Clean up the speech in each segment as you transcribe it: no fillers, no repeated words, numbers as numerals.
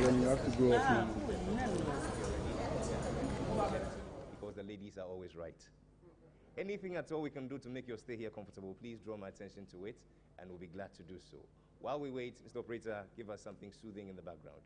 then you have to go up. Because the ladies are always right. Anything at all we can do to make your stay here comfortable, please draw my attention to it, and we'll be glad to do so. While we wait, Mr. Operator, give us something soothing in the background.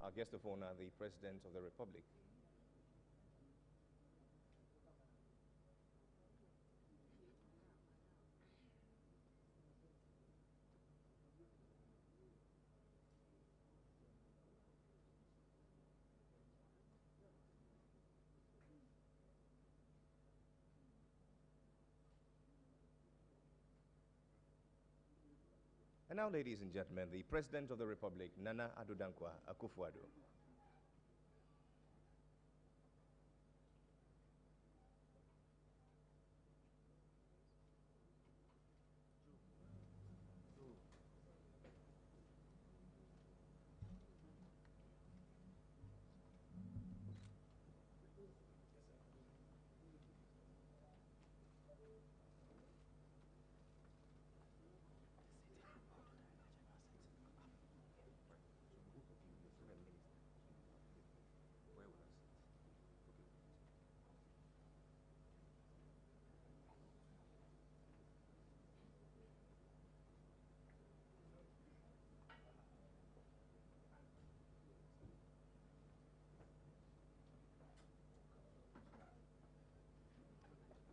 Our guest of honor, the President of the Republic. And now, ladies and gentlemen, the President of the Republic, Nana Addo Dankwa Akufo-Addo.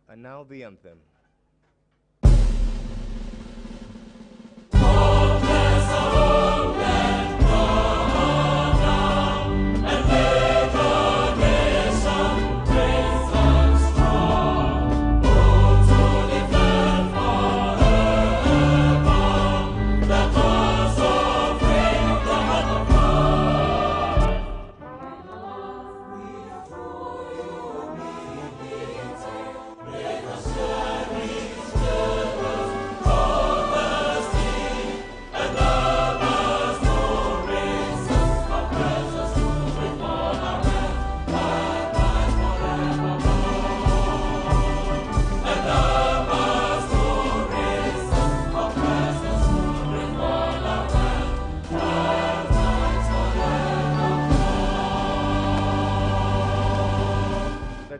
And now the anthem.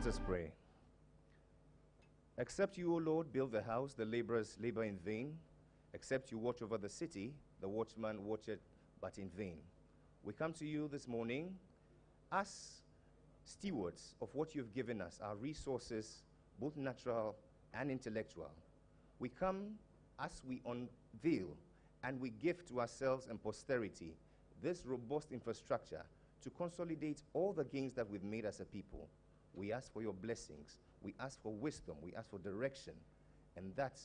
Let us pray. Except you, O Lord, build the house, the laborers labor in vain. Except you watch over the city, the watchman watcheth but in vain. We come to you this morning as stewards of what you've given us, our resources, both natural and intellectual. We come as we unveil and we give to ourselves and posterity this robust infrastructure to consolidate all the gains that we've made as a people. We ask for your blessings. We ask for wisdom. We ask for direction. And that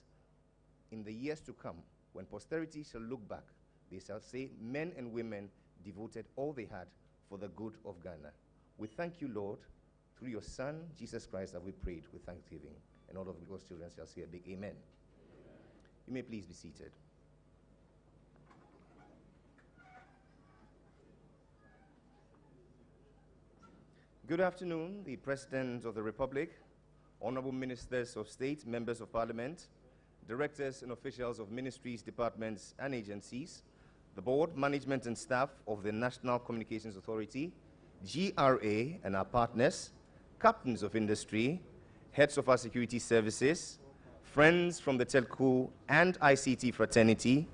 in the years to come, when posterity shall look back, they shall say, men and women devoted all they had for the good of Ghana. We thank you, Lord, through your Son, Jesus Christ, that we prayed with thanksgiving. And all of God's children shall say a big amen. You may please be seated. Good afternoon, the President of the Republic, honorable ministers of state, members of parliament, directors and officials of ministries, departments, and agencies, the board, management, and staff of the National Communications Authority, GRA and our partners, captains of industry, heads of our security services, friends from the telco and ICT fraternity,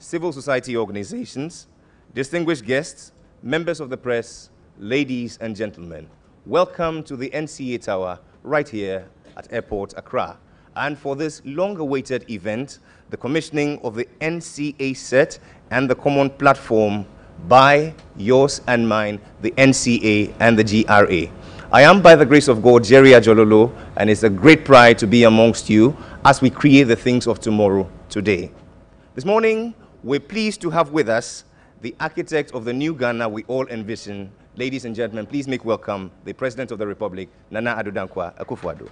civil society organizations, distinguished guests, members of the press, ladies and gentlemen, welcome to the NCA Tower right here at Airport Accra. and for this long-awaited event, the commissioning of the NCA Cert and the common platform by yours and mine, the NCA and the GRA. I am, by the grace of God, Jerry Ajololo, and it's a great pride to be amongst you as we create the things of tomorrow today. This morning, we're pleased to have with us the architect of the new Ghana we all envision. Ladies and gentlemen, please make welcome the President of the Republic, Nana Addo Dankwa Akufo-Addo.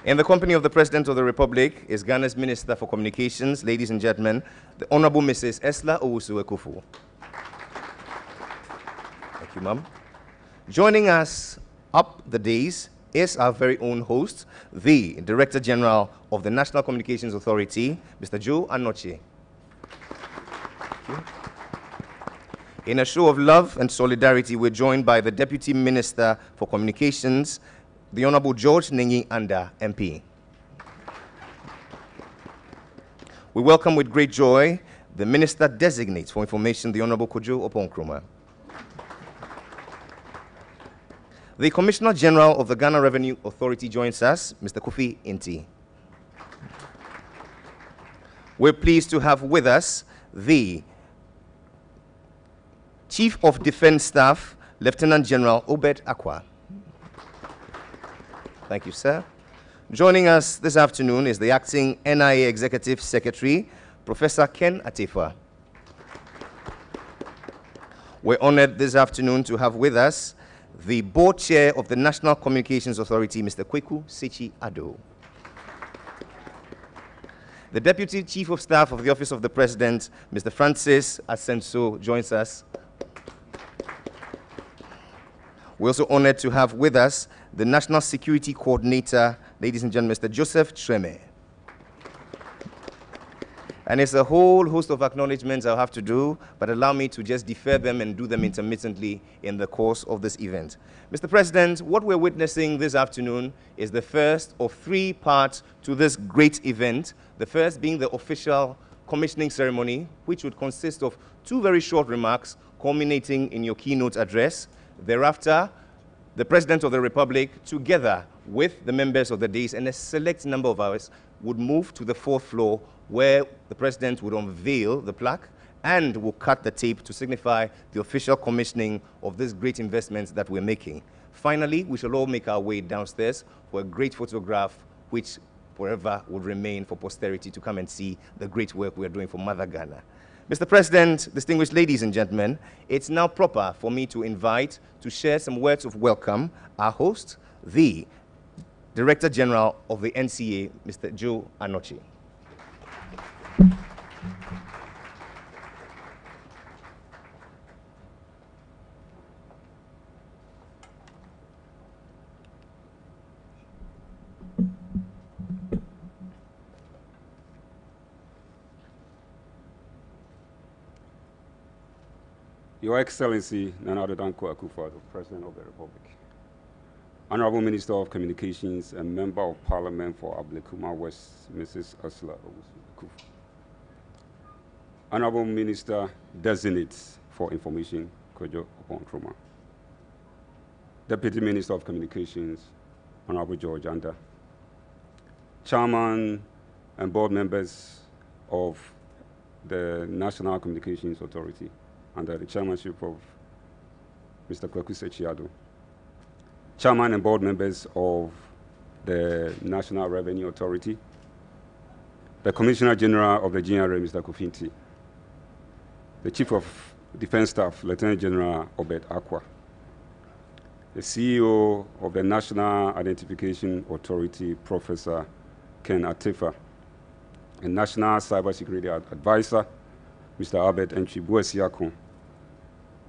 In the company of the President of the Republic is Ghana's Minister for Communications, ladies and gentlemen, the Honorable Mrs. Esla Owusu-Ekufo. Thank you, ma'am. Joining us up the dais is our very own host, the Director General of the National Communications Authority, Mr. Joe Anoche. In a show of love and solidarity, we're joined by the Deputy Minister for Communications, the Honorable George Nengi Anda, MP. We welcome with great joy the Minister Designate for Information, the Honorable Kojo Oponkroma. The Commissioner General of the Ghana Revenue Authority joins us, Mr. Kofi Inti. We're pleased to have with us the Chief of Defense Staff, Lieutenant General Obed Akwa. Thank you, sir. Joining us this afternoon is the Acting NIA Executive Secretary, Professor Ken Atefa. We're honored this afternoon to have with us the Board Chair of the National Communications Authority, Mr. Kweku Sechi Addo. The Deputy Chief of Staff of the Office of the President, Mr. Francis Asenso, joins us. We're also honored to have with us the National Security Coordinator, ladies and gentlemen, Mr. Joseph Treme. And it's a whole host of acknowledgements I'll have to do, but allow me to just defer them and do them intermittently in the course of this event. Mr. President, what we're witnessing this afternoon is the first of 3 parts to this great event, the first being the official commissioning ceremony, which would consist of 2 very short remarks culminating in your keynote address. Thereafter, the President of the Republic, together with the members of the dais and a select number of ours, would move to the 4th floor where the President would unveil the plaque and will cut the tape to signify the official commissioning of this great investment that we're making. Finally, we shall all make our way downstairs for a great photograph which forever would remain for posterity to come and see the great work we're doing for Mother Ghana. Mr. President, distinguished ladies and gentlemen, it's now proper for me to invite to share some words of welcome our host, the Director General of the NCA, Mr. Joe Anoche. Your Excellency, Nana Addo Dankwa Akufo-Addo, President of the Republic, Honorable Minister of Communications and Member of Parliament for Ablekuma West, Mrs. Esla Owusu-Ekufo, Honorable Minister Designate for Information, Kojo Oponkroma, Deputy Minister of Communications, Honorable George Anda, Chairman and board members of the National Communications Authority, under the chairmanship of Mr. Kweku Sechi Addo, Chairman and board members of the National Revenue Authority, the Commissioner General of the GRA, Mr. Kofi Inti, the Chief of Defense Staff, Lieutenant General Obed Akwa, the CEO of the National Identification Authority, Professor Ken Atefa, and National Cybersecurity Advisor, Mr. Albert Enchibuesiakon,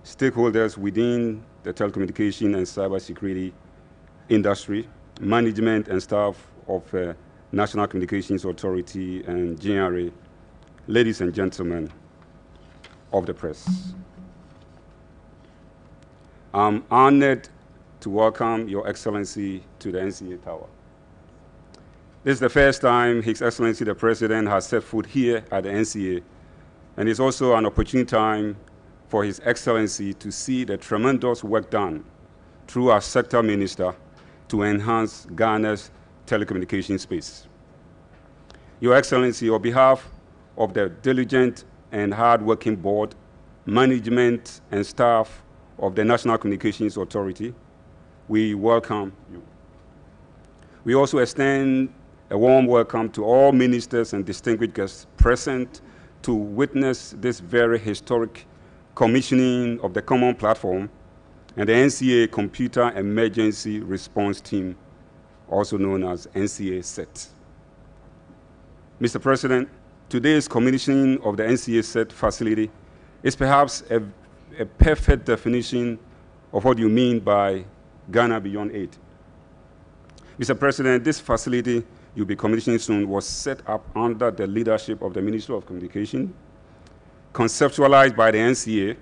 stakeholders within the telecommunication and cybersecurity industry, management and staff of National Communications Authority and GRA, ladies and gentlemen of the press. I'm honored to welcome Your Excellency to the NCA Tower. This is the first time His Excellency the President has set foot here at the NCA, and it's also an opportune time for His Excellency to see the tremendous work done through our sector minister to enhance Ghana's telecommunication space. Your Excellency, on behalf of the diligent and hard-working board, management, and staff of the National Communications Authority, we welcome you. We also extend a warm welcome to all ministers and distinguished guests present to witness this very historic commissioning of the Common Platform and the NCA Computer Emergency Response Team, also known as NCA Cert. Mr. President, today's commissioning of the NCA Cert facility is perhaps a perfect definition of what you mean by Ghana Beyond Aid. Mr. President, this facility you'll be commissioning soon was set up under the leadership of the Ministry of Communication, conceptualized by the NCA,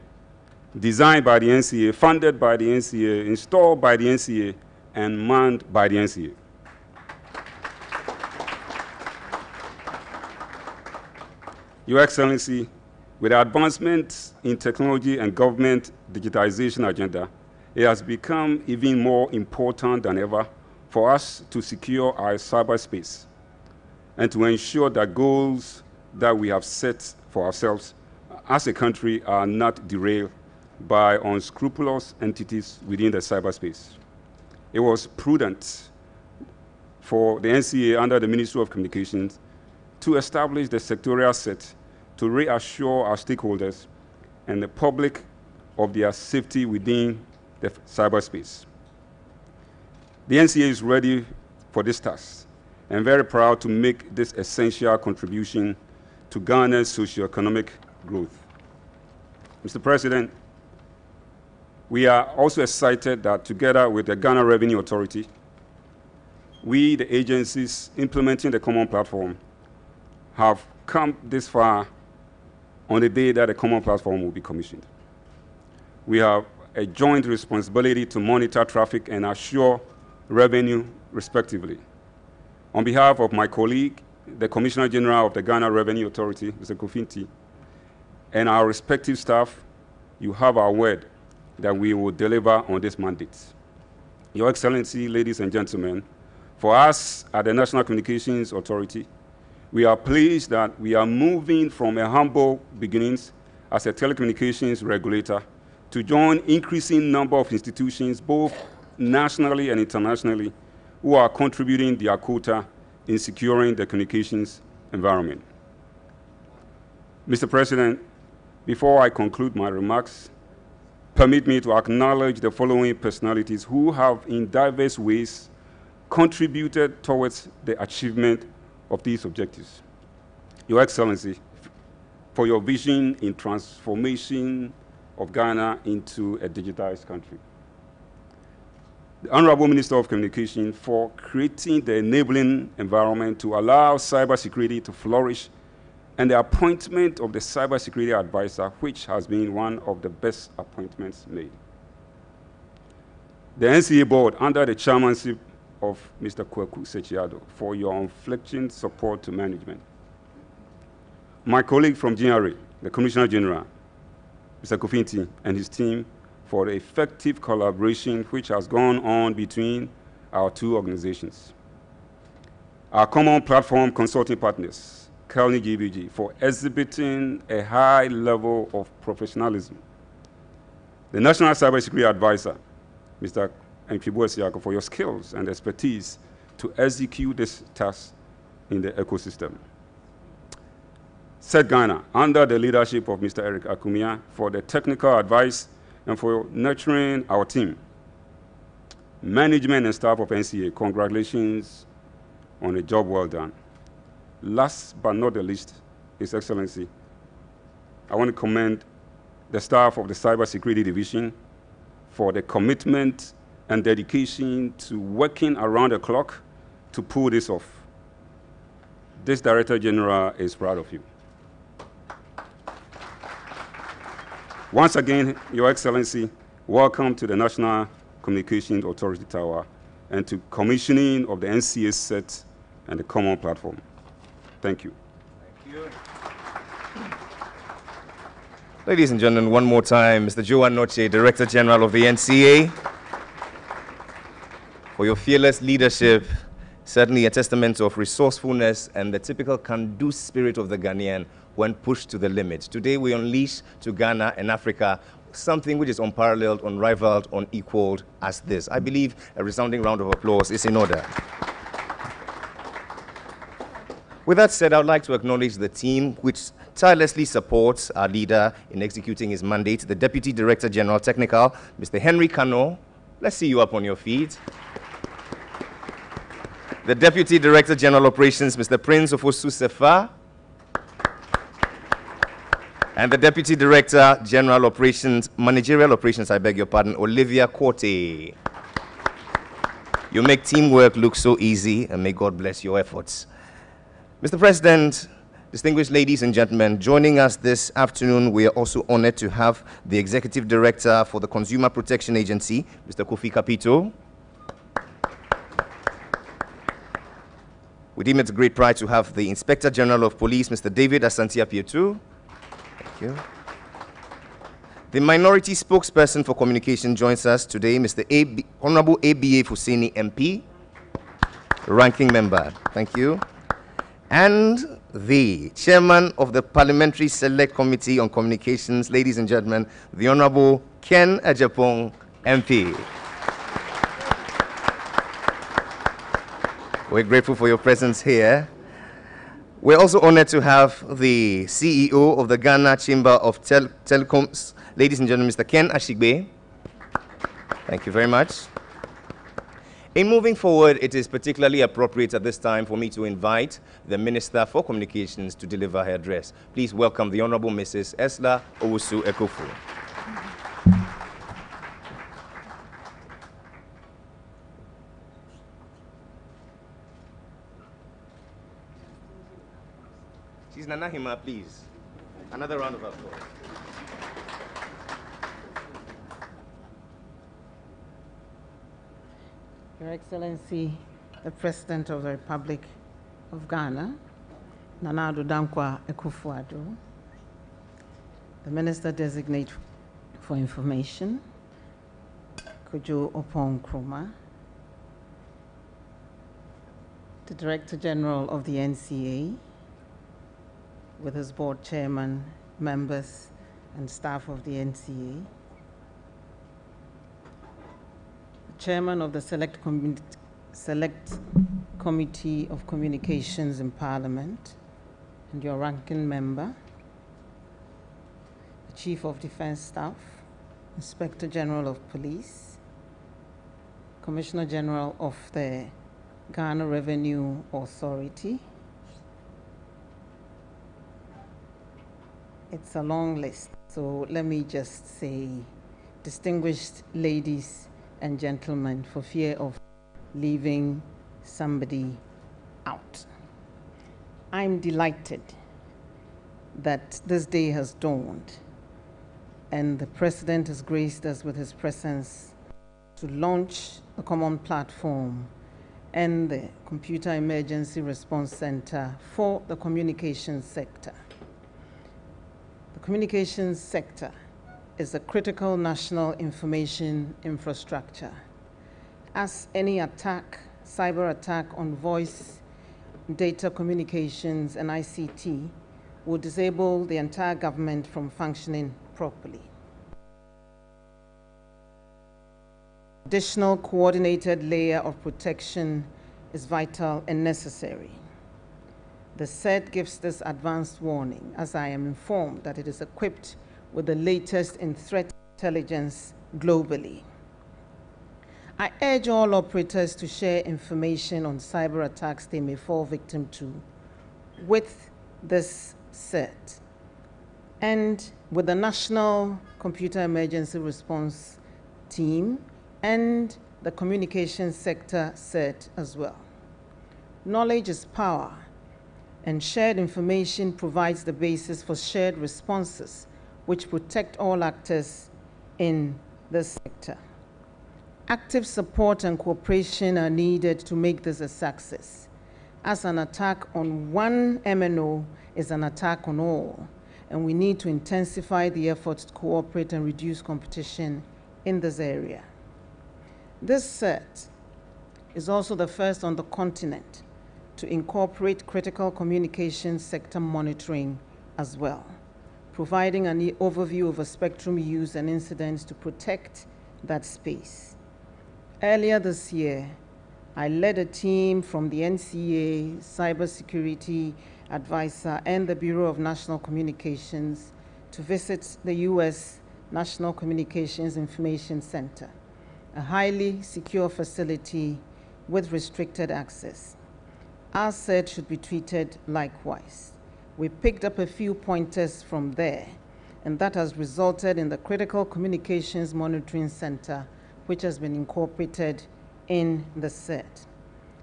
designed by the NCA, funded by the NCA, installed by the NCA, and manned by the NCA. Your Excellency, with the advancements in technology and government digitization agenda, it has become even more important than ever for us to secure our cyberspace and to ensure that goals that we have set for ourselves as a country are not derailed by unscrupulous entities within the cyberspace. It was prudent for the NCA under the Ministry of Communications to establish the sectorial set to reassure our stakeholders and the public of their safety within the cyberspace. The NCA is ready for this task and very proud to make this essential contribution to Ghana's socio-economic growth. Mr. President, we are also excited that together with the Ghana Revenue Authority, we, the agencies implementing the Common Platform, have come this far on the day that the Common Platform will be commissioned. We have a joint responsibility to monitor traffic and assure revenue, respectively. On behalf of my colleague, the Commissioner General of the Ghana Revenue Authority, Mr. Kofinti, and our respective staff, you have our word that we will deliver on this mandate. Your Excellency, ladies and gentlemen, for us at the National Communications Authority, we are pleased that we are moving from a humble beginnings as a telecommunications regulator to join increasing number of institutions, both nationally and internationally, who are contributing their quota in securing the communications environment. Mr. President, before I conclude my remarks, permit me to acknowledge the following personalities who have in diverse ways contributed towards the achievement of these objectives. Your Excellency, for your vision in transformation of Ghana into a digitized country. The Honorable Minister of Communication for creating the enabling environment to allow cybersecurity to flourish, and the appointment of the cybersecurity advisor, which has been one of the best appointments made. The NCA board, under the chairmanship of Mr. Kwaku Sechiado, for your unflinching support to management. My colleague from GRA, the Commissioner General, Mr. Kofinti, and his team for the effective collaboration which has gone on between our two organizations. Our Common Platform consulting partners, Carnegie DG, for exhibiting a high level of professionalism. The National Cybersecurity Advisor, Mr. Mfibu Esiako, for your skills and expertise to execute this task in the ecosystem. Cert Ghana, under the leadership of Mr. Eric Akumia, for the technical advice and for nurturing our team. Management and staff of NCA, congratulations on a job well done. Last but not the least, His Excellency, I want to commend the staff of the Cybersecurity Division for the commitment and dedication to working around the clock to pull this off. This Director General is proud of you. Once again, Your Excellency, welcome to the National Communications Authority Tower and to commissioning of the NCA Cert and the Common Platform. Thank you. Thank you. Ladies and gentlemen, one more time, Mr. Joan Noche, Director General of the NCA. for your fearless leadership, certainly a testament of resourcefulness and the typical can-do spirit of the Ghanaian when pushed to the limit. Today we unleash to Ghana and Africa something which is unparalleled, unrivaled, unequaled as this. I believe a resounding round of applause is in order. With that said, I would like to acknowledge the team which tirelessly supports our leader in executing his mandate, the Deputy Director General Technical, Mr. Henry Kano. Let's see you up on your feet. The Deputy Director General Operations, Mr. Prince Ofosu Sefa. And the Deputy Director General Operations, Managerial Operations, I beg your pardon, Olivia Korte. You make teamwork look so easy, and may God bless your efforts. Mr. President, distinguished ladies and gentlemen, joining us this afternoon, we are also honored to have the Executive Director for the Consumer Protection Agency, Mr. Kofi Kapito. We deem it a great pride to have the Inspector General of Police, Mr. David Asantia-Pietu. Thank you. The minority spokesperson for communication joins us today, Mr. Honorable ABA Fuseni MP, ranking member. Thank you. And the chairman of the Parliamentary Select Committee on Communications, ladies and gentlemen, the Honorable Ken Ajapong MP. We're grateful for your presence here. We're also honored to have the CEO of the Ghana Chamber of Telecoms, ladies and gentlemen, Mr. Ken Ashigbe. Thank you very much. In moving forward, it is particularly appropriate at this time for me to invite the Minister for Communications to deliver her address. Please welcome the Honorable Mrs. Esla Owusu Ekofu. She's Nana Hima, please. Another round of applause. Your Excellency, the President of the Republic of Ghana, Nana Addo Dankwa Akufo-Addo, the Minister Designate for Information, Kojo Oppong Nkrumah, the Director General of the NCA, with his board chairman, members, and staff of the NCA, Chairman of the Select Committee of Communications in Parliament, and your ranking member, the Chief of Defense Staff, Inspector General of Police, Commissioner General of the Ghana Revenue Authority. It's a long list, so let me just say, distinguished ladies and gentlemen, for fear of leaving somebody out. I'm delighted that this day has dawned and the President has graced us with his presence to launch a common platform and the Computer Emergency Response Center for the communications sector. The communications sector is a critical national information infrastructure. As any attack, cyber attack on voice, data communications, and ICT will disable the entire government from functioning properly. Additional coordinated layer of protection is vital and necessary. The Cert gives this advanced warning, as I am informed that it is equipped with the latest in threat intelligence globally. I urge all operators to share information on cyber attacks they may fall victim to with this Cert and with the National Computer Emergency Response Team and the communications sector Cert as well. Knowledge is power, and shared information provides the basis for shared responses which protect all actors in this sector. Active support and cooperation are needed to make this a success, as an attack on one MNO is an attack on all, and we need to intensify the efforts to cooperate and reduce competition in this area. This Cert is also the first on the continent to incorporate critical communications sector monitoring as well, providing an overview of a spectrum use and incidents to protect that space. Earlier this year, I led a team from the NCA, Cybersecurity Advisor, and the Bureau of National Communications to visit the U.S. National Communications Information Center, a highly secure facility with restricted access. Our Cert should be treated likewise. We picked up a few pointers from there, and that has resulted in the Critical Communications Monitoring Center, which has been incorporated in the Cert.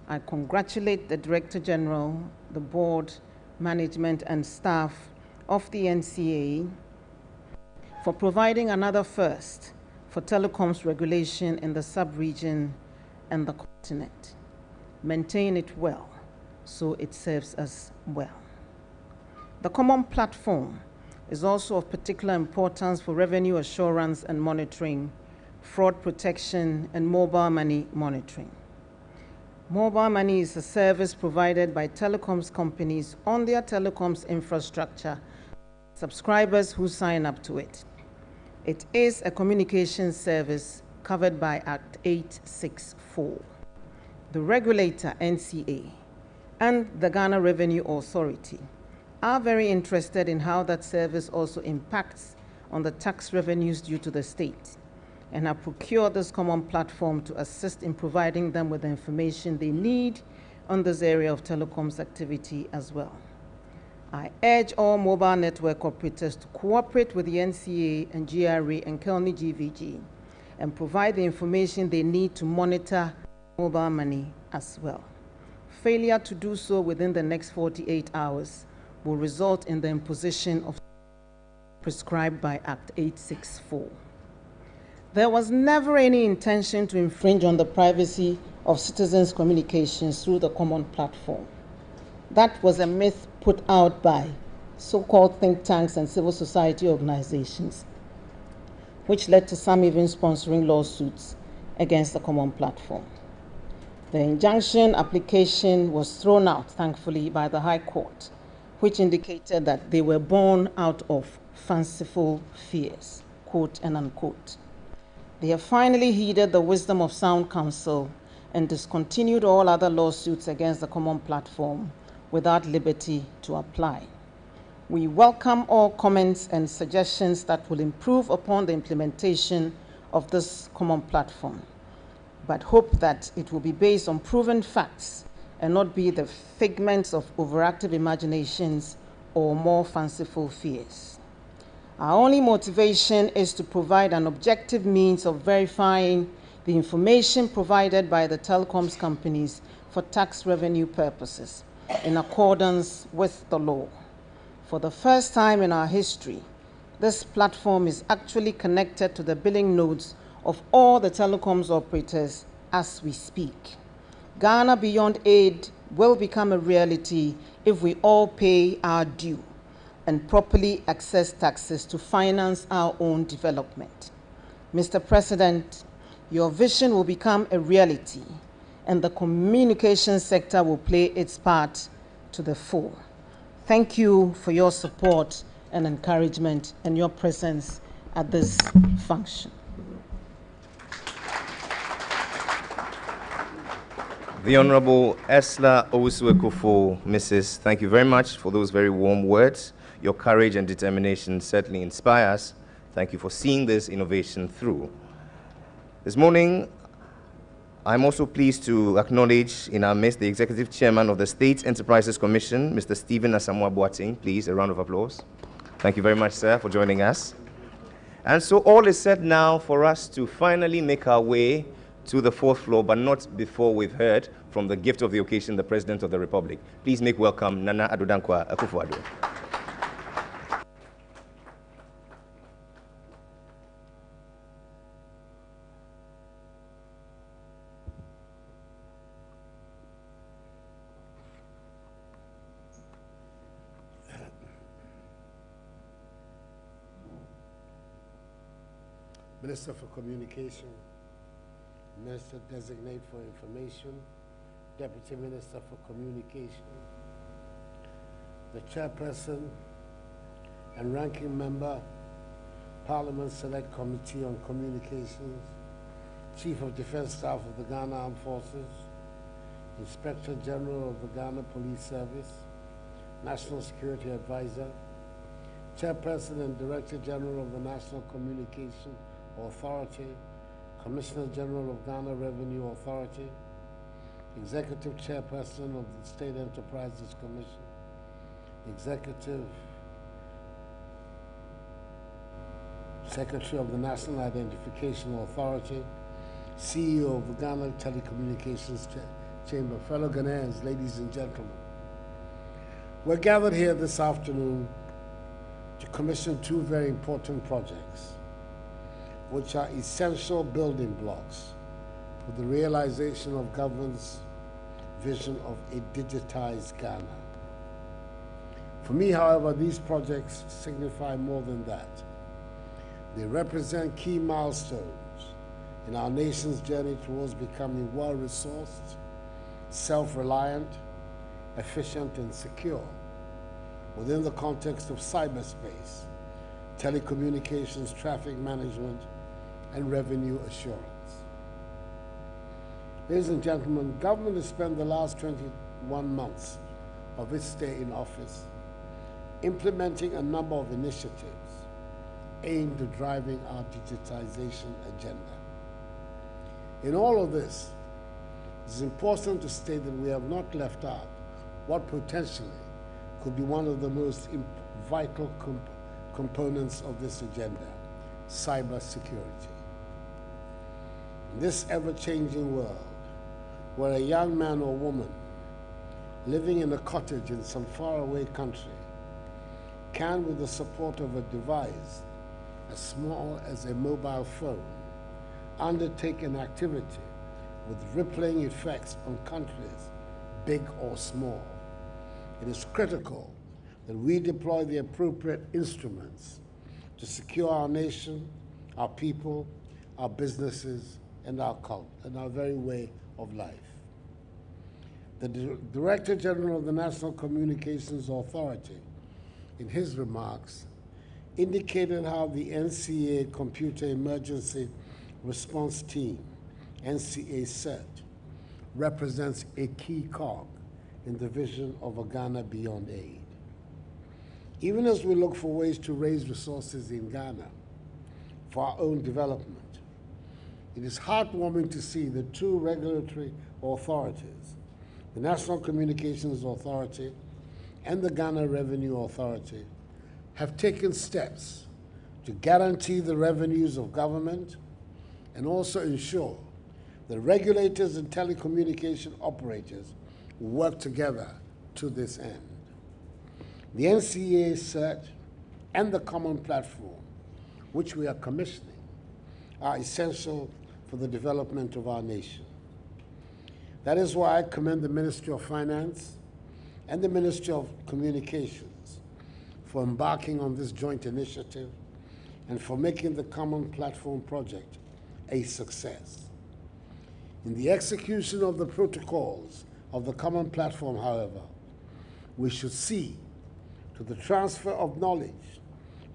I congratulate the Director General, the board, management, and staff of the NCA for providing another first for telecoms regulation in the sub-region and the continent. Maintain it well, so it serves us well. The common platform is also of particular importance for revenue assurance and monitoring, fraud protection, and mobile money monitoring. Mobile money is a service provided by telecoms companies on their telecoms infrastructure, subscribers who sign up to it. It is a communication service covered by Act 864. The regulator, NCA, and the Ghana Revenue Authority are very interested in how that service also impacts on the tax revenues due to the state, and have procured this common platform to assist in providing them with the information they need on this area of telecoms activity as well. I urge all mobile network operators to cooperate with the NCA and GRA and Kelny GVG and provide the information they need to monitor mobile money as well. Failure to do so within the next 48 hours will result in the imposition of prescribed by Act 864. There was never any intention to infringe on the privacy of citizens' communications through the common platform. That was a myth put out by so-called think tanks and civil society organizations, which led to some even sponsoring lawsuits against the common platform. The injunction application was thrown out, thankfully, by the High Court, which indicated that they were born out of fanciful fears, quote and unquote. They have finally heeded the wisdom of sound counsel and discontinued all other lawsuits against the common platform without liberty to apply. We welcome all comments and suggestions that will improve upon the implementation of this common platform, but hope that it will be based on proven facts and not be the figments of overactive imaginations or more fanciful fears. Our only motivation is to provide an objective means of verifying the information provided by the telecoms companies for tax revenue purposes in accordance with the law. For the first time in our history, this platform is actually connected to the billing nodes of all the telecoms operators as we speak. Ghana Beyond Aid will become a reality if we all pay our due and properly access taxes to finance our own development. Mr. President, your vision will become a reality, and the communication sector will play its part to the full. Thank you for your support and encouragement and your presence at this function. The Honorable Esla Owusu-Ekufo, Mrs., thank you very much for those very warm words. Your courage and determination certainly inspires. Thank you for seeing this innovation through. This morning, I'm also pleased to acknowledge in our midst the Executive Chairman of the State Enterprises Commission, Mr. Stephen Asamoah Boateng. Please, a round of applause. Thank you very much, sir, for joining us. And so all is set now for us to finally make our way to the fourth floor, but not before we've heard from the gift of the occasion, the President of the Republic. Please make welcome Nana Addo Dankwa Akufo-Addo. Minister for Communication, Minister Designate for Information, Deputy Minister for Communication, the Chairperson and Ranking Member, Parliament Select Committee on Communications, Chief of Defense Staff of the Ghana Armed Forces, Inspector General of the Ghana Police Service, National Security Advisor, Chairperson and Director General of the National Communication Authority, Commissioner General of Ghana Revenue Authority, Executive Chairperson of the State Enterprises Commission, Executive Secretary of the National Identification Authority, CEO of the Ghana Telecommunications Chamber, fellow Ghanaians, ladies and gentlemen. We're gathered here this afternoon to commission two very important projects, which are essential building blocks for the realization of government's vision of a digitized Ghana. For me, however, these projects signify more than that. They represent key milestones in our nation's journey towards becoming well-resourced, self-reliant, efficient, and secure within the context of cyberspace, telecommunications, traffic management, and revenue assurance. Ladies and gentlemen, government has spent the last 21 months of its stay in office implementing a number of initiatives aimed at driving our digitization agenda. In all of this, it is important to state that we have not left out what potentially could be one of the most vital components of this agenda: cybersecurity. In this ever-changing world, where a young man or woman living in a cottage in some faraway country can, with the support of a device as small as a mobile phone, undertake an activity with rippling effects on countries, big or small, it is critical that we deploy the appropriate instruments to secure our nation, our people, our businesses, and our cult, and our very way of life. The Director General of the National Communications Authority, in his remarks, indicated how the NCA Computer Emergency Response Team, NCA Cert, represents a key cog in the vision of a Ghana beyond aid. Even as we look for ways to raise resources in Ghana for our own development, it is heartwarming to see the two regulatory authorities, the National Communications Authority and the Ghana Revenue Authority, have taken steps to guarantee the revenues of government and also ensure that regulators and telecommunication operators work together to this end. The NCA Cert and the Common Platform, which we are commissioning, are essential for the development of our nation. That is why I commend the Ministry of Finance and the Ministry of Communications for embarking on this joint initiative and for making the Common Platform project a success. In the execution of the protocols of the Common Platform, however, we should see to the transfer of knowledge,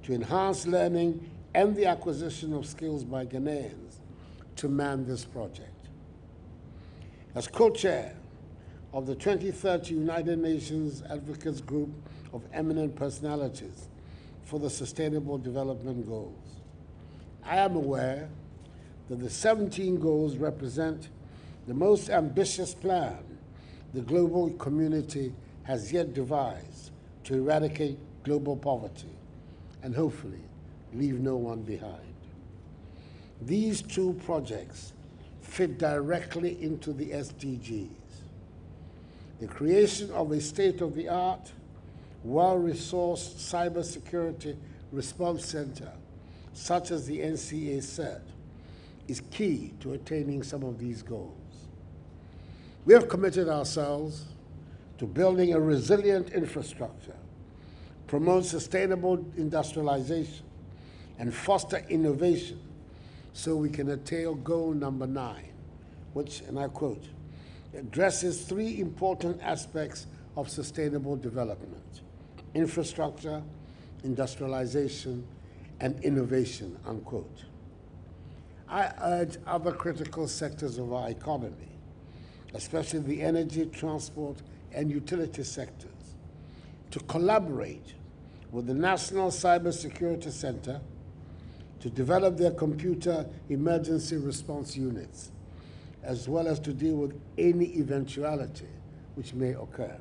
to enhance learning and the acquisition of skills by Ghanaians to man this project. As co-chair of the 2030 United Nations Advocates Group of Eminent Personalities for the Sustainable Development Goals, I am aware that the 17 goals represent the most ambitious plan the global community has yet devised to eradicate global poverty and hopefully leave no one behind. These two projects fit directly into the SDGs. The creation of a state-of-the-art, well-resourced cybersecurity response center, such as the NCA Cert, is key to attaining some of these goals. We have committed ourselves to building a resilient infrastructure, promote sustainable industrialization, and foster innovation so we can attain goal number 9, which, and I quote, addresses three important aspects of sustainable development: infrastructure, industrialization, and innovation, unquote. I urge other critical sectors of our economy, especially the energy, transport, and utility sectors, to collaborate with the National Cybersecurity Center to develop their computer emergency response units, as well as to deal with any eventuality which may occur.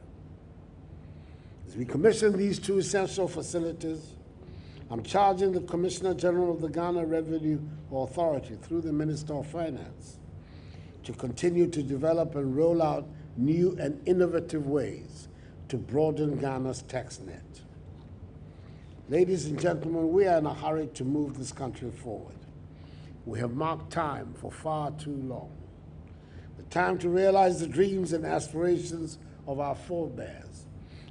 As we commission these two essential facilities, I'm charging the Commissioner General of the Ghana Revenue Authority through the Minister of Finance to continue to develop and roll out new and innovative ways to broaden Ghana's tax net. Ladies and gentlemen, we are in a hurry to move this country forward. We have marked time for far too long. The time to realize the dreams and aspirations of our forebears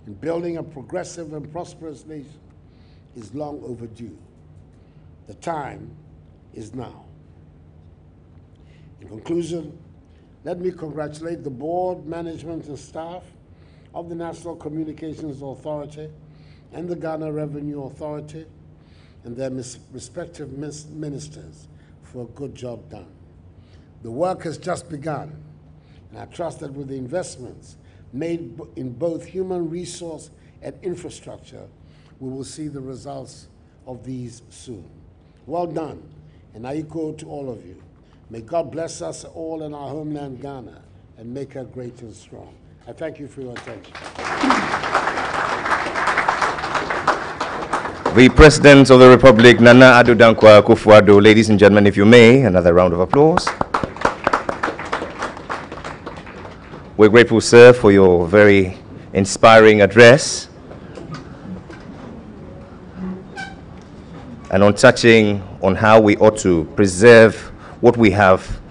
in building a progressive and prosperous nation is long overdue. The time is now. In conclusion, let me congratulate the board, management, and staff of the National Communications Authority and the Ghana Revenue Authority and their respective ministers for a good job done. The work has just begun, and I trust that with the investments made in both human resource and infrastructure, we will see the results of these soon. Well done, and I echo to all of you. May God bless us all in our homeland, Ghana, and make her great and strong. I thank you for your attention. The President of the Republic, Nana Addo Dankwa Akufo-Addo. Ladies and gentlemen, if you may, another round of applause. We're grateful, sir, for your very inspiring address and on touching on how we ought to preserve what we have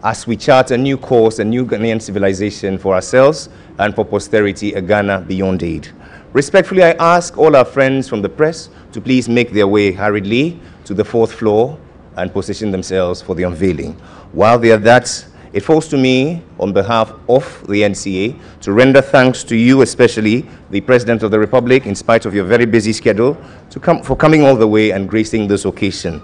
as we chart a new course, a new Ghanaian civilization for ourselves and for posterity, a Ghana beyond aid. Respectfully, I ask all our friends from the press to please make their way hurriedly to the 4th floor and position themselves for the unveiling. While they are that, it falls to me, on behalf of the NCA, to render thanks to you, especially the President of the Republic, in spite of your very busy schedule, for coming all the way and gracing this occasion.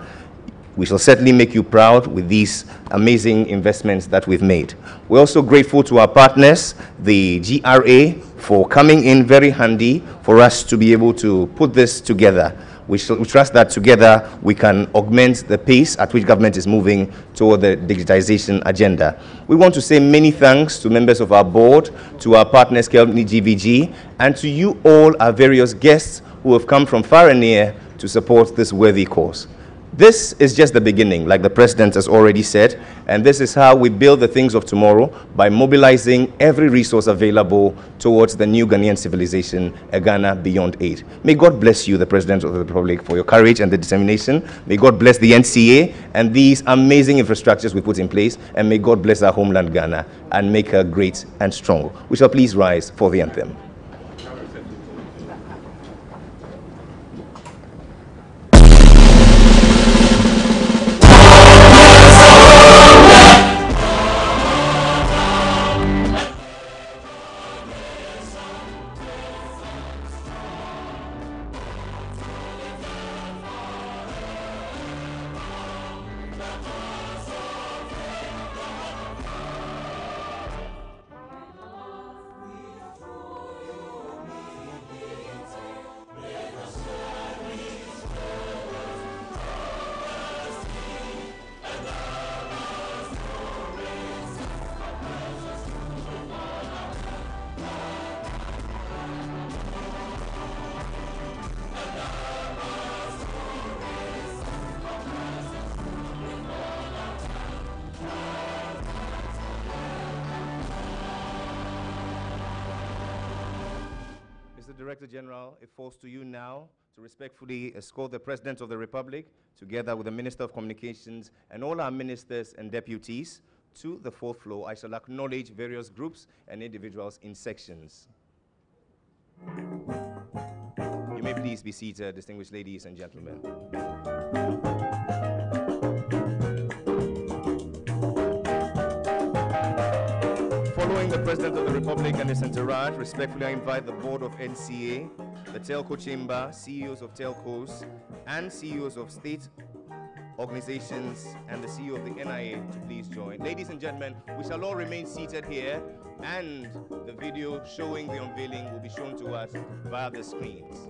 We shall certainly make you proud with these amazing investments that we've made. We're also grateful to our partners, the GRA, for coming in very handy for us to be able to put this together. We trust that together we can augment the pace at which government is moving toward the digitization agenda. We want to say many thanks to members of our board, to our partners, GVG, and to you all, our various guests who have come from far and near to support this worthy cause. This is just the beginning, like the President has already said, and this is how we build the things of tomorrow, by mobilizing every resource available towards the new Ghanaian civilization, a Ghana beyond aid. May God bless you, the President of the Republic, for your courage and the determination. May God bless the NCA and these amazing infrastructures we put in place, and may God bless our homeland, Ghana, and make her great and strong. We shall please rise for the anthem. Director General, it falls to you now to respectfully escort the President of the Republic, together with the Minister of Communications and all our ministers and deputies, to the 4th floor. I shall acknowledge various groups and individuals in sections. You may please be seated, distinguished ladies and gentlemen. Honoring the President of the Republic and his entourage, respectfully I invite the Board of NCA, the Telco Chamber, CEOs of telcos, and CEOs of state organizations, and the CEO of the NIA to please join. Ladies and gentlemen, we shall all remain seated here, and the video showing the unveiling will be shown to us via the screens.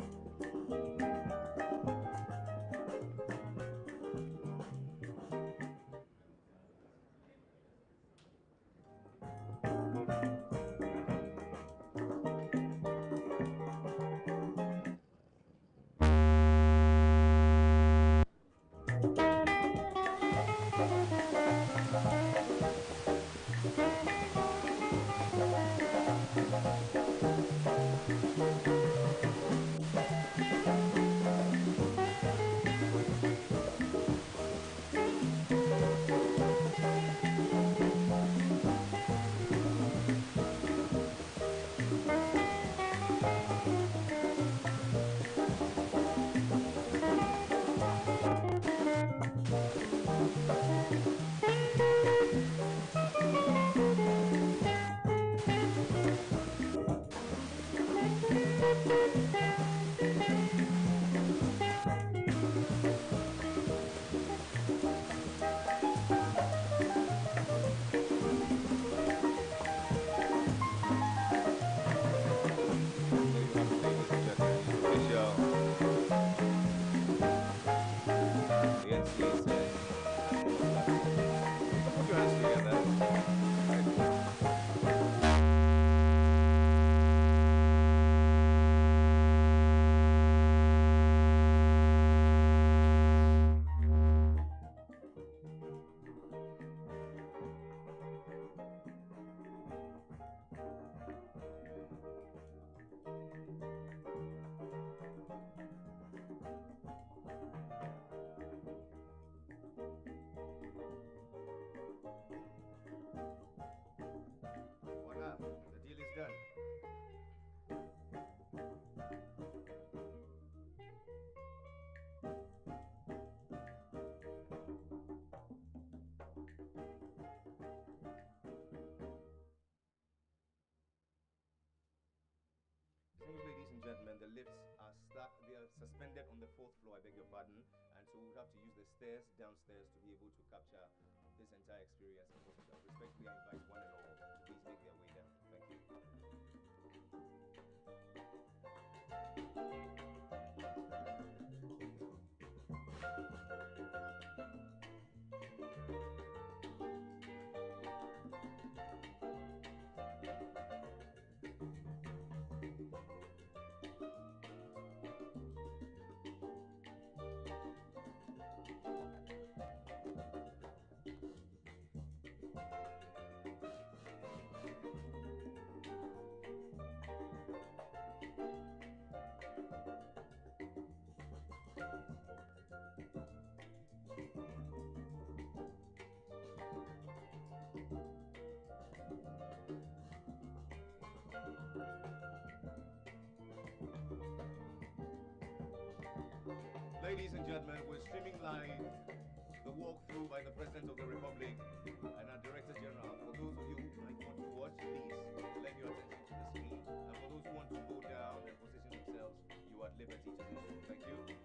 Ladies and gentlemen, the lifts are stuck. They are suspended on the 4th floor, I beg your pardon. And so we would have to use the stairs downstairs to be able to capture this entire experience. Respectfully, I invite one and all to please make their way down. Thank you. Ladies and gentlemen, we're streaming live the walkthrough by the President of the Republic and our Director General. For those of you who might want to watch, please lend your attention to the screen. And for those who want to go down and position themselves, you are at liberty to do so. Thank you.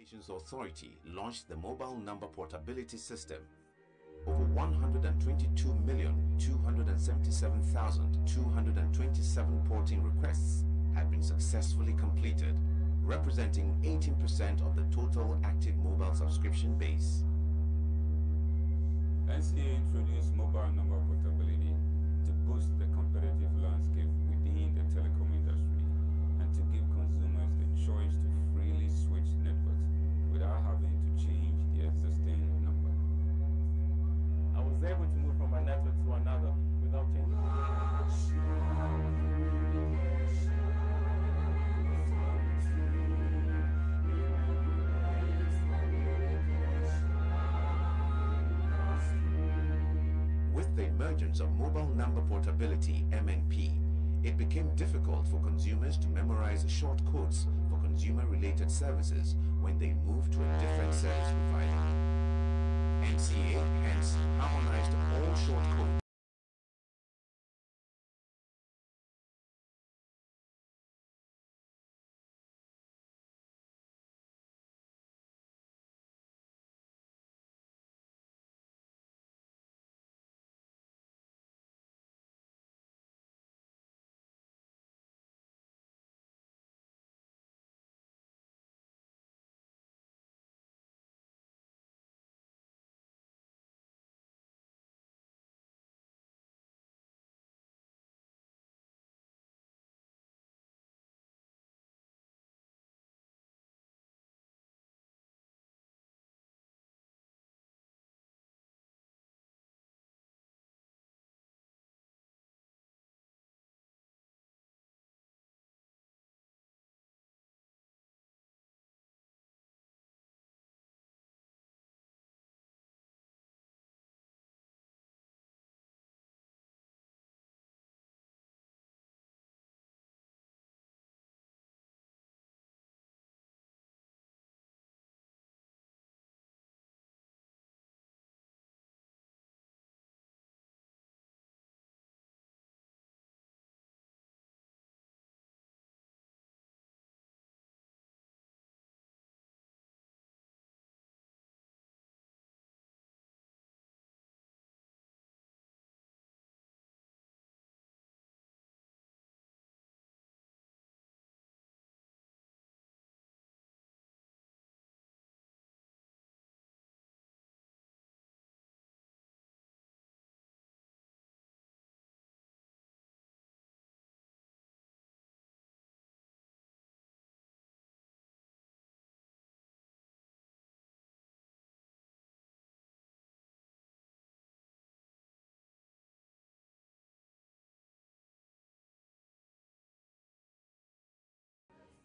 Telecommunications Authority launched the Mobile Number Portability System. Over 122,277,227 porting requests have been successfully completed, representing 18% of the total active mobile subscription base. NCA introduced mobile number portability to boost the competitive landscape within the telecom industry and to give consumers the choice to freely switch networks without having to change the existing number. I was able to move from one network to another without changing. With the emergence of mobile number portability (MNP), it became difficult for consumers to memorize short codes for consumer-related services when they moved to a different service provider. NCA hence harmonized all short codes.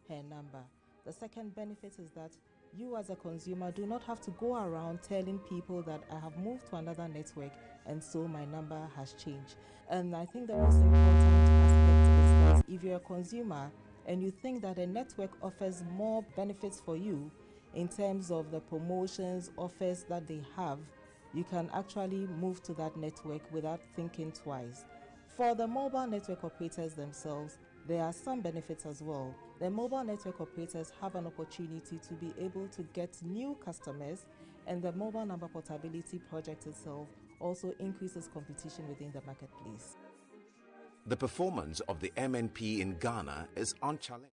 her number. The second benefit is that you as a consumer do not have to go around telling people that I have moved to another network and so my number has changed. And I think the most important aspect is that if you're a consumer and you think that a network offers more benefits for you in terms of the promotions, offers that they have, you can actually move to that network without thinking twice. For the mobile network operators themselves, there are some benefits as well. The mobile network operators have an opportunity to be able to get new customers, and the mobile number portability project itself also increases competition within the marketplace. The performance of the MNP in Ghana is unchallenged.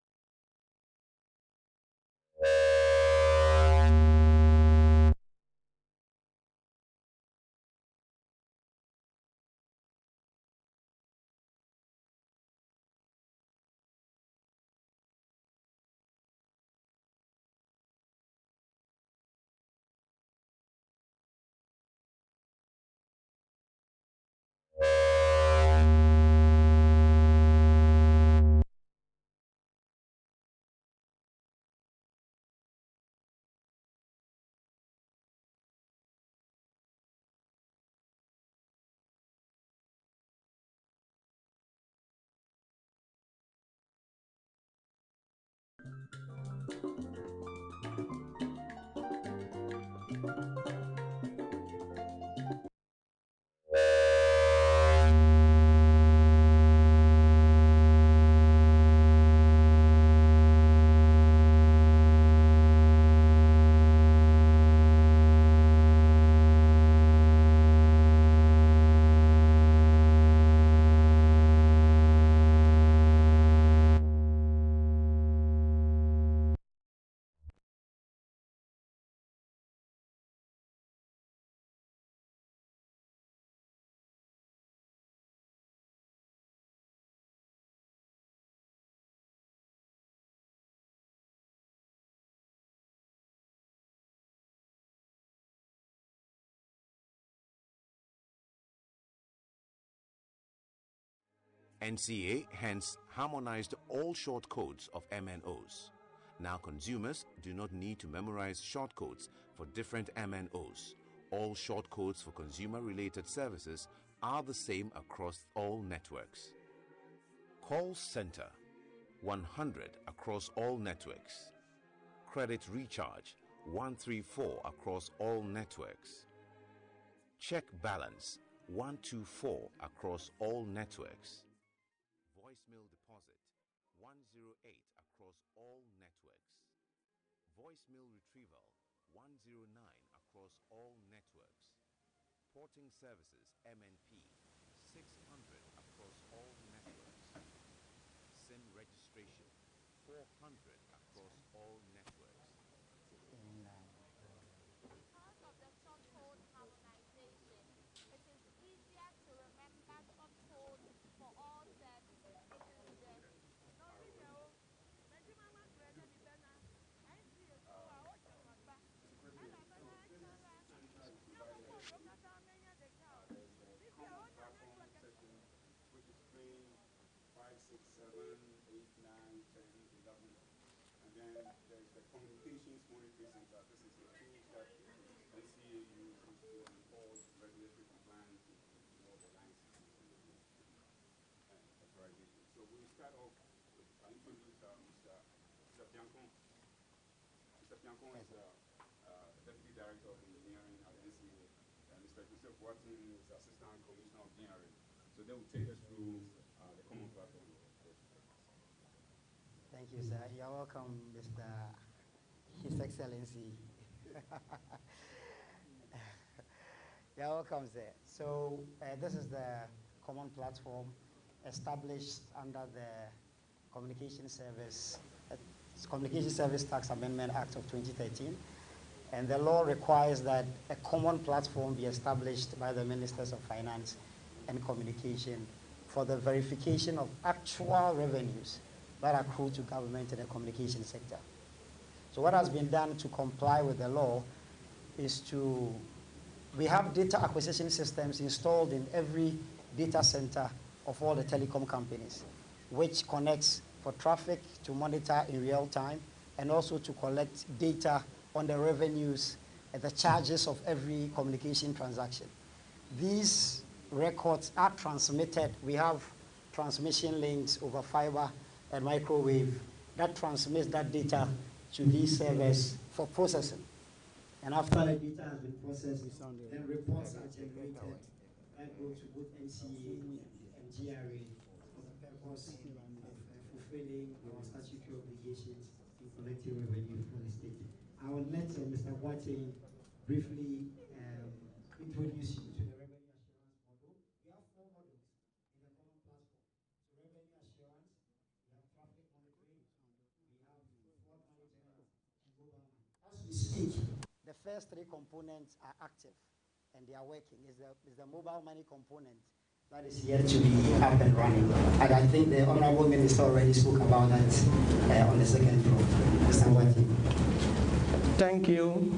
NCA hence harmonized all short codes of MNOs. Now consumers do not need to memorize short codes for different MNOs. All short codes for consumer-related services are the same across all networks. Call center 100 across all networks. Credit recharge 134 across all networks. Check balance 124 across all networks. Voicemail deposit 108 across all networks. Voicemail retrieval 109 across all networks. Porting services MNP 600 across all networks. SIM registration 400 across all networks. Because of the short code harmonization, it is easier to remember short codes for all services. Which is 3, 5, 6, 7, 8, 9, 10, 11. And then there's the Communications Monitoring Center. This is the tools that NCA uses to enforce regulatory compliance in all the licenses and authorization. So we'll start off with, I introduce Mr. Biancon. Mr. Biancon is Deputy Director of Engineering at NCA. Mr. Joseph Watson is Assistant Commissioner of Engineering. So they will take us through the common platform. Thank you, sir. You're welcome, His Excellency. You're welcome, sir. So this is the common platform established under the Communication Service Tax Amendment Act of 2013. And the law requires that a common platform be established by the Ministers of Finance and Communication for the verification of actual revenues that accrue to government in the communication sector. So what has been done to comply with the law is we have data acquisition systems installed in every data center of all the telecom companies, which connects for traffic to monitor in real time and also to collect data on the revenues and the charges of every communication transaction. These records are transmitted. We have transmission links over fiber and microwave that transmits that data to these servers for processing. And after the data has been processed, then reports are generated that go to both NCA and GRA for the purpose of fulfilling our statutory obligations in collecting revenue from the state. I will let Mr. Boateng briefly introduce you to the revenue assurance model. We have 4 models in the common platform. So revenue assurance, we have traffic monitoring, we have fraud management, and mobile money. As we speak, the first 3 components are active and they are working. Is the mobile money component that is yet to be up and running. And I think the Honorable Minister already spoke about that on the second floor. Mr. Boateng. Thank you,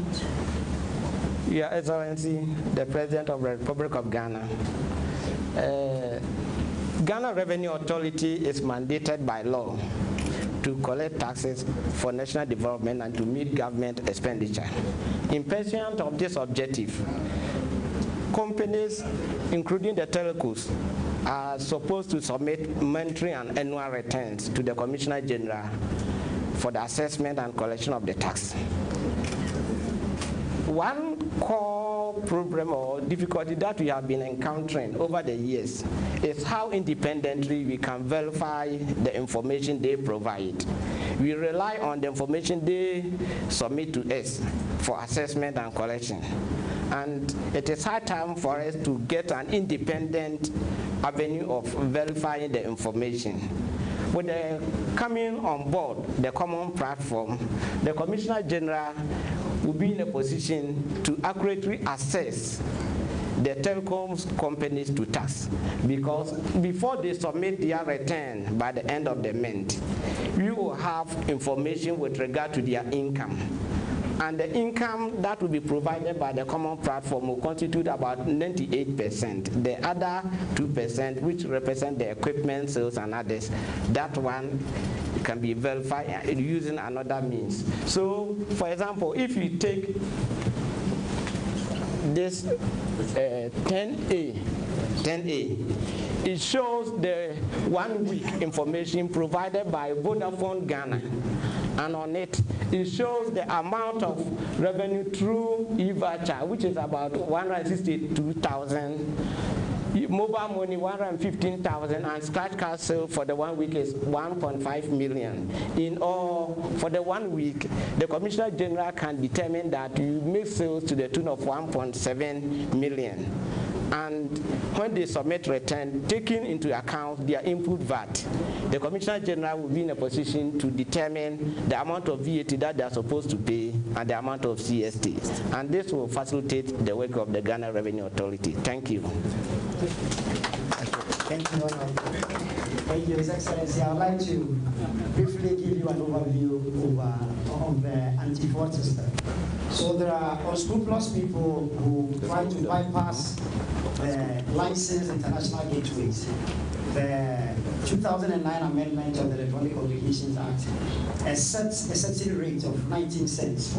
Your Excellency, the President of the Republic of Ghana. Ghana Revenue Authority is mandated by law to collect taxes for national development and to meet government expenditure. In pursuit of this objective, companies, including the telcos, are supposed to submit monthly and annual returns to the Commissioner General for the assessment and collection of the tax. One core problem or difficulty that we have been encountering over the years is how independently we can verify the information they provide. We rely on the information they submit to us for assessment and collection. And it is high time for us to get an independent avenue of verifying the information. With the coming on board the common platform, the Commissioner General will be in a position to accurately assess the telecoms companies to tax, because before they submit their return by the end of the month, we will have information with regard to their income and the income that will be provided by the common platform will constitute about 98%. The other 2%, which represent the equipment sales and others, that one can be verified using another means. So, for example, if you take this 10A, it shows the 1 week information provided by Vodafone Ghana, and on it, it shows the amount of revenue through e-voucher, which is about 162,000. Mobile money 115,000, and scratch card sale for the 1 week is 1.5 million. In all, for the 1 week, the Commissioner General can determine that you make sales to the tune of 1.7 million. And when they submit return, taking into account their input VAT, the Commissioner General will be in a position to determine the amount of VAT that they are supposed to pay and the amount of CST. And this will facilitate the work of the Ghana Revenue Authority. Thank you. Thank you, Thank you, His Excellency. I would like to briefly give you an overview of the anti-fraud system. So there are unscrupulous people who try to bypass the licensed international gateways. The 2009 amendment of the Electronic Communications Act sets a setting rate of 19 cents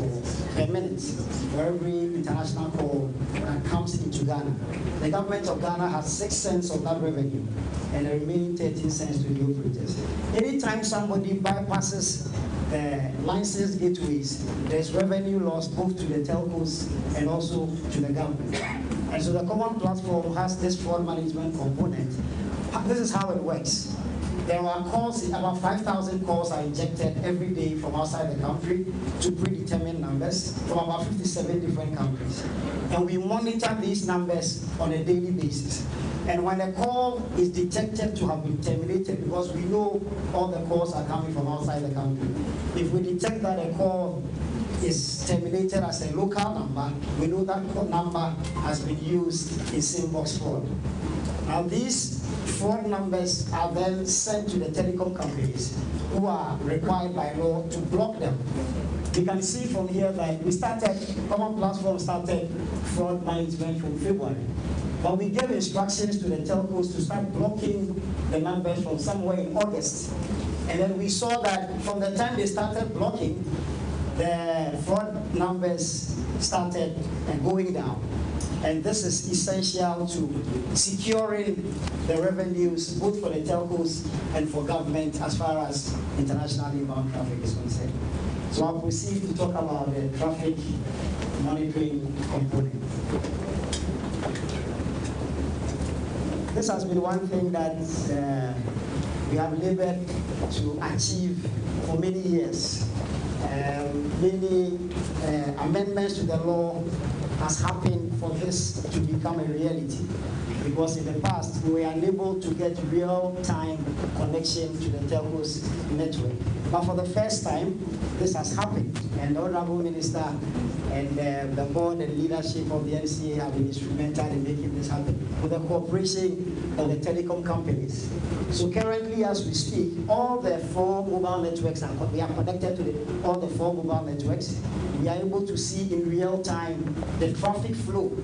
per minute for every international call that comes into Ghana. The government of Ghana has 6 cents of that revenue and the remaining 13 cents to the operators. Anytime somebody bypasses the licensed gateways, there's revenue loss both to the telcos and also to the government. And so the common platform has this fraud management component. This is how it works. There are calls, about 5,000 calls are injected every day from outside the country to predetermined numbers from about 57 different countries. And we monitor these numbers on a daily basis. And when a call is detected to have been terminated, because we know all the calls are coming from outside the country, if we detect that a call is terminated as a local number, we know that number has been used in sandbox fraud. Now these fraud numbers are then sent to the telecom companies who are required by law to block them. You can see from here that common platform started fraud management from February. But we gave instructions to the telcos to start blocking the numbers from somewhere in August. And then we saw that from the time they started blocking, the fraud numbers started going down. And this is essential to securing the revenues both for the telcos and for government as far as international inbound traffic is concerned. So I'll proceed to talk about the traffic monitoring component. This has been one thing that we have labored to achieve for many years. Many amendments to the law has happened for this to become a reality. Because in the past, we were unable to get real-time connection to the telcos network. But for the first time, this has happened. And the Honorable Minister and the board and leadership of the NCA have been instrumental in making this happen with the cooperation of the telecom companies. So currently, as we speak, all the 4 mobile networks we are connected to all the 4 mobile networks. We are able to see in real time the traffic flow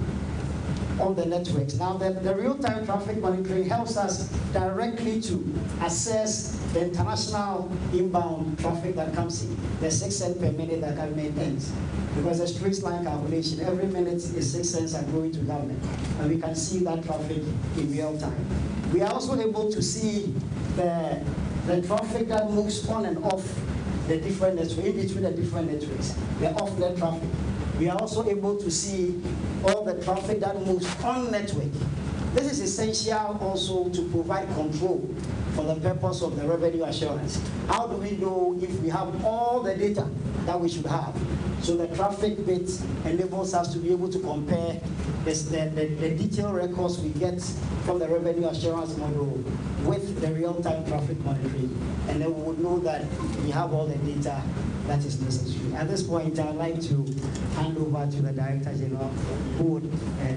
on the networks. Now, the real-time traffic monitoring helps us directly to assess the international inbound traffic that comes in, the 6 cents per minute that government ends. Because the straight line calculation, every minute is 6 cents are going to government. And we can see that traffic in real time. We are also able to see the traffic that moves on and off the different networks, in between the different networks, the off-net traffic. We are also able to see all the traffic that moves on network. This is essential also to provide control for the purpose of the revenue assurance. How do we know if we have all the data that we should have? So the traffic bit enables us to be able to compare the detailed records we get from the revenue assurance model with the real-time traffic monitoring. And then we would know that we have all the data that is necessary. At this point, I'd like to hand over to the Director General who would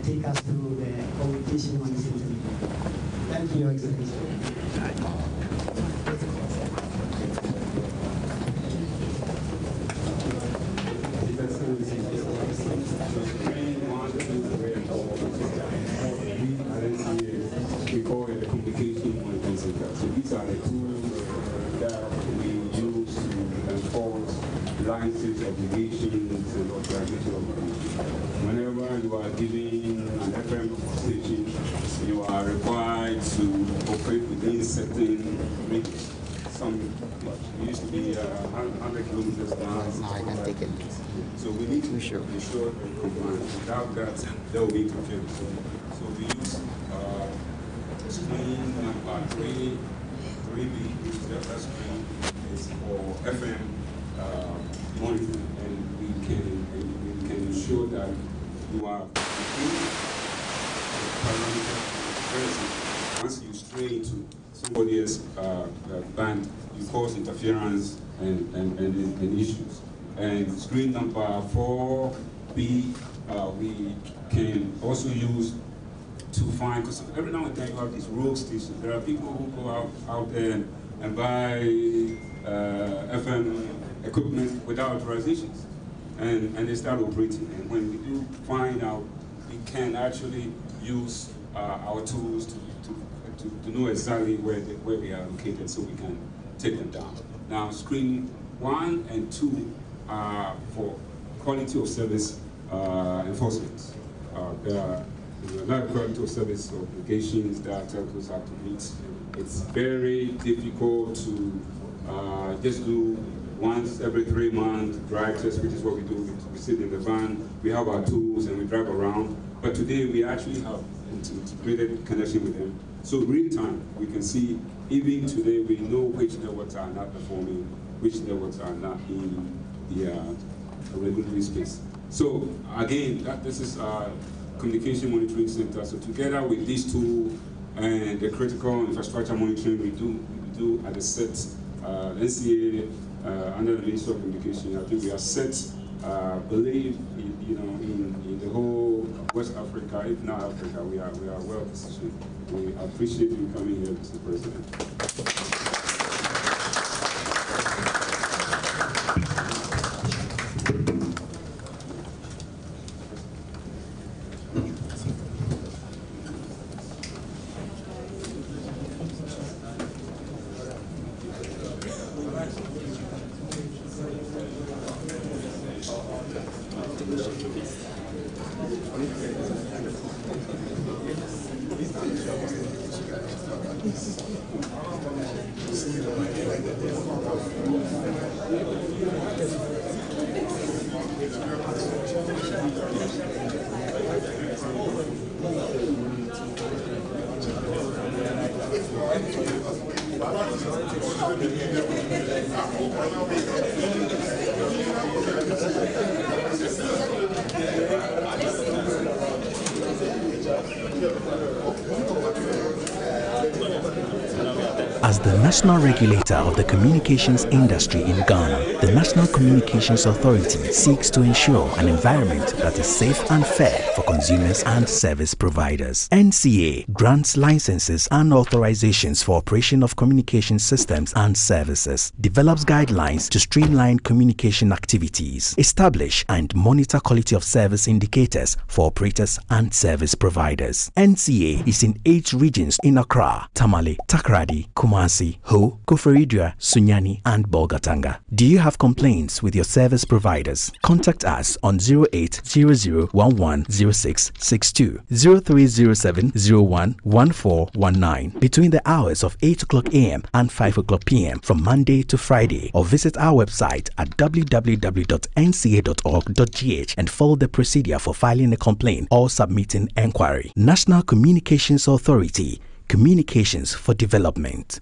take us through the communication monitoring. Thank you, Your Excellency. certain regions. Some it used to be 100 kilometers down. No, I can take it. So we need to ensure compliance. Without that, there will be confusion. So we use screen number 3B, which is the first screen, is for FM monitoring, and we can ensure that you are once you stray into somebody else's band, you cause interference and issues. And screen number 4B, we can also use to find, because every now and then you have these rogue stations. There are people who go out there and buy FM equipment without authorizations, and they start operating. And when we do find out, we can actually use our tools to know exactly where they are located, so we can take them down. Now, screen 1 and 2 are for quality of service enforcement. There are a lot of quality of service obligations that telcos have to meet. It's very difficult to just do once every 3 months drive test, which is what we do. We sit in the van, we have our tools, and we drive around. But today we actually have integrated connection with them. So real time, we can see, even today, we know which networks are not performing, which networks are not in the regulatory space. So again, this is our communication monitoring center. So together with these two and the critical infrastructure monitoring we do at the Cert, NCA under the Ministry of Communication, I think we are set. Believe in the whole West Africa, if not Africa, we are well positioned. We appreciate you coming here, Mr. President. As the national regulator of the communications industry in Ghana, the National Communications Authority seeks to ensure an environment that is safe and fair for consumers and service providers. NCA grants licenses and authorizations for operation of communication systems and services, develops guidelines to streamline communication activities, establish and monitor quality of service indicators for operators and service providers. NCA is in 8 regions in Accra, Tamale, Takoradi, Kumasi, Ho, Koforidua, Sunyani, and Bolgatanga. Do you have complaints with your service providers? Contact us on 0800110662, 0307011419 between the hours of 8 o'clock a.m. and 5 o'clock p.m. from Monday to Friday, or visit our website at www.nca.org.gh and follow the procedure for filing a complaint or submitting enquiry. National Communications Authority, Communications for Development.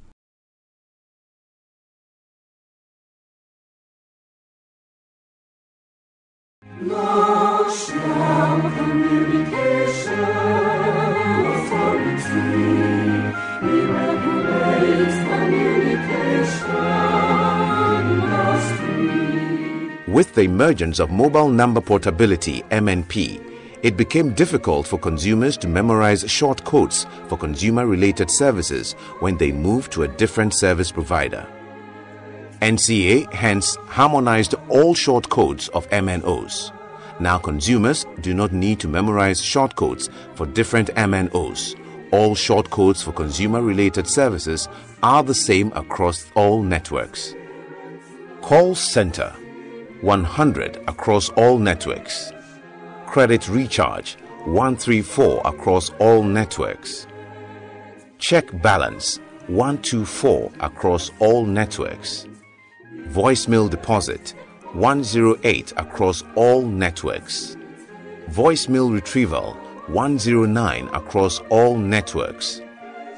National Communication Authority, we regulate communication industry. With the emergence of mobile number portability, MNP, it became difficult for consumers to memorize short codes for consumer-related services when they moved to a different service provider. NCA hence harmonized all short codes of MNOs. Now consumers do not need to memorize short codes for different MNOs. All short codes for consumer-related services are the same across all networks. Call center 100 across all networks. Credit recharge 134 across all networks. Check balance 124 across all networks. Voicemail deposit 108 across all networks. Voicemail retrieval 109 across all networks.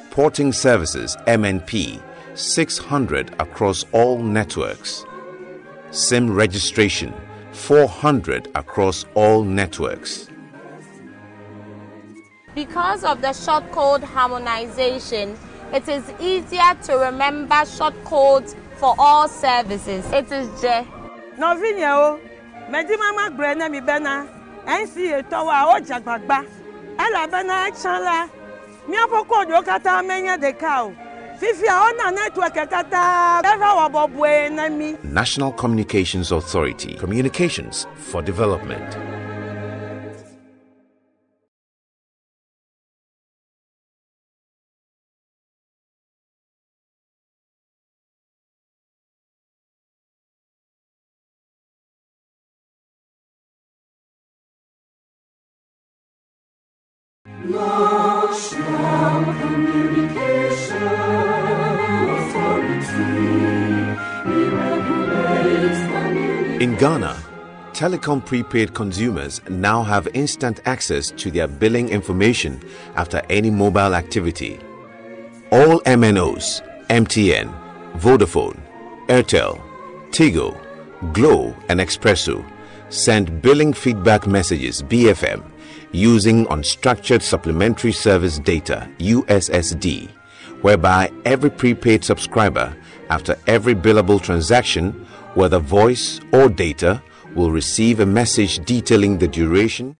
Porting services MNP 600 across all networks. SIM registration 400 across all networks. Because of the short code harmonization, it is easier to remember short codes for all services. It is J. Novinho, Medimama Brena mi bena, NCA towa o jagbagba. Ela bena chala. Mi apoko do kata menya de cow. Fifi ona network kata ever wabobwe na mi. National Communications Authority. Communications for development. National Communication Authority, we regulate communication. In Ghana, telecom prepaid consumers now have instant access to their billing information after any mobile activity. All MNOs, MTN, Vodafone, Airtel, Tigo, Glo, and Expresso send billing feedback messages BFM using unstructured supplementary service data USSD, whereby every prepaid subscriber after every billable transaction, whether voice or data, will receive a message detailing the duration,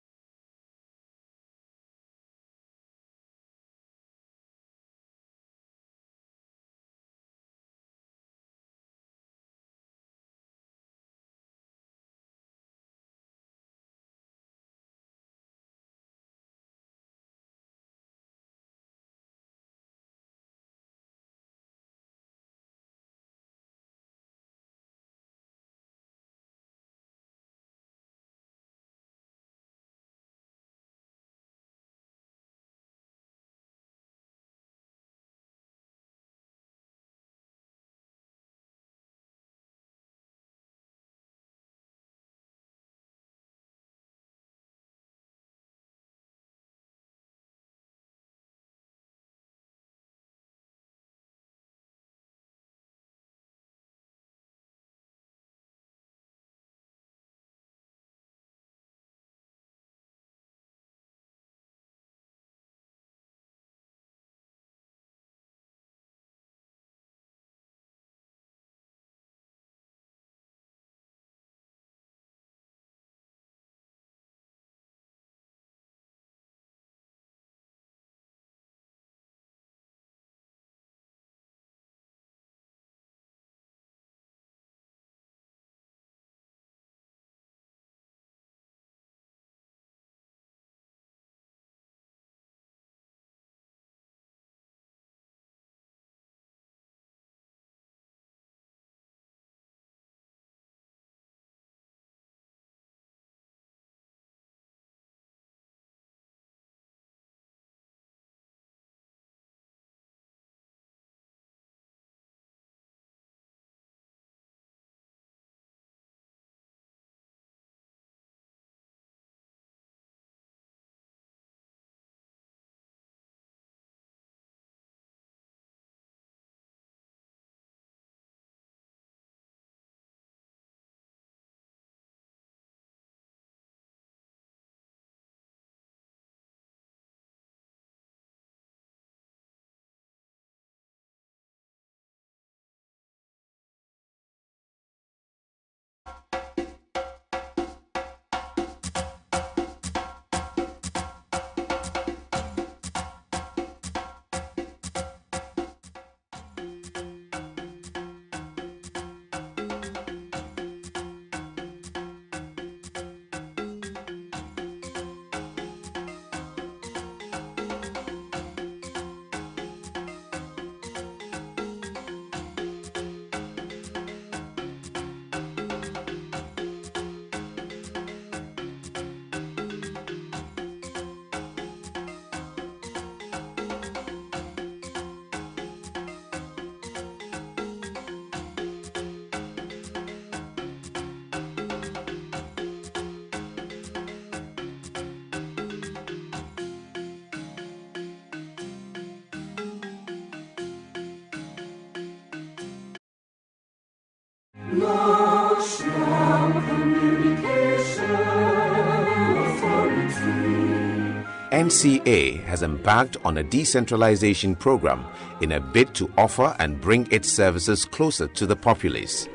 National Communication Authority. NCA has embarked on a decentralization program in a bid to offer and bring its services closer to the populace.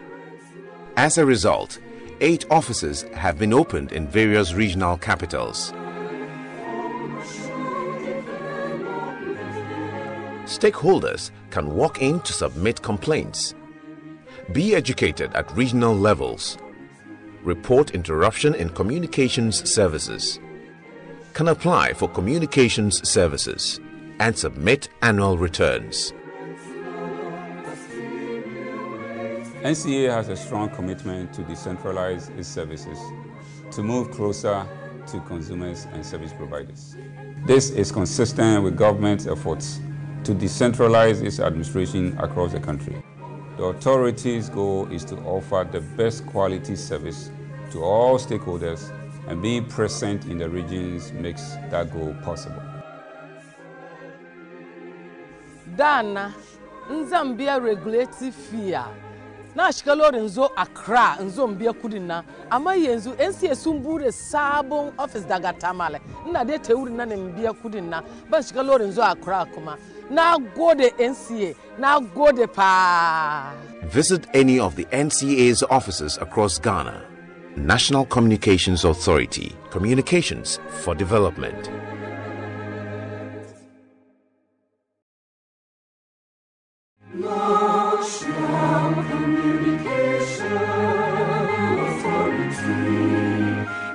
As a result, 8 offices have been opened in various regional capitals. Stakeholders can walk in to submit complaints, be educated at regional levels, report interruption in communications services, can apply for communications services, and submit annual returns. NCA has a strong commitment to decentralize its services to move closer to consumers and service providers. This is consistent with government's efforts to decentralize its administration across the country. The authority's goal is to offer the best quality service to all stakeholders, and being present in the regions makes that goal possible. Dana, Nzambia regulative fear. Na shikalori nzo Accra, nzo mbia kudina. Ama yenzu NCA sumbure sabon office dagatamale. Na de teuri na mbia kudina. Ba shikalori nzo Accra kuma. Na gode NCA, na gode pa. Visit any of the NCA's offices across Ghana. National Communications Authority, Communications for Development. National Communication Authority.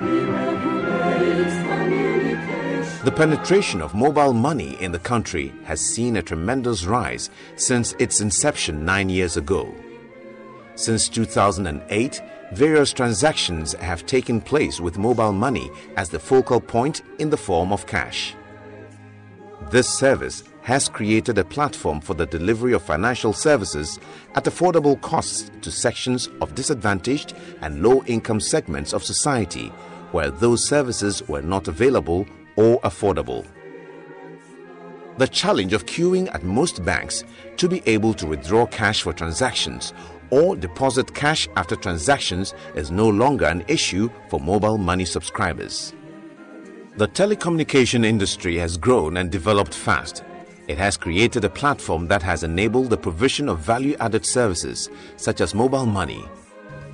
We regulate communication. The penetration of mobile money in the country has seen a tremendous rise since its inception 9 years ago. Since 2008, various transactions have taken place with mobile money as the focal point in the form of cash. This service has created a platform for the delivery of financial services at affordable costs to sections of disadvantaged and low-income segments of society where those services were not available or affordable. The challenge of queuing at most banks to be able to withdraw cash for transactions or deposit cash after transactions is no longer an issue for mobile money subscribers. The telecommunication industry has grown and developed fast. It has created a platform that has enabled the provision of value-added services such as mobile money.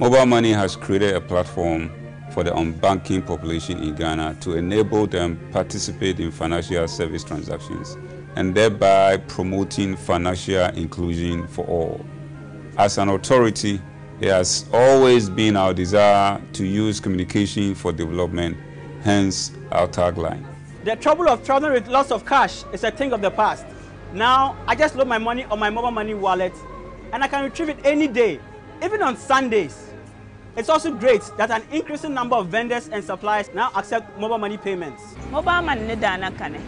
Mobile money has created a platform for the unbanking population in Ghana to enable them participate in financial service transactions and thereby promoting financial inclusion for all. As an authority, it has always been our desire to use communication for development, hence our tagline. The trouble of traveling with lots of cash is a thing of the past. Now, I just load my money on my mobile money wallet and I can retrieve it any day, even on Sundays. It's also great that an increasing number of vendors and suppliers now accept mobile money payments. Mobile money dana kane.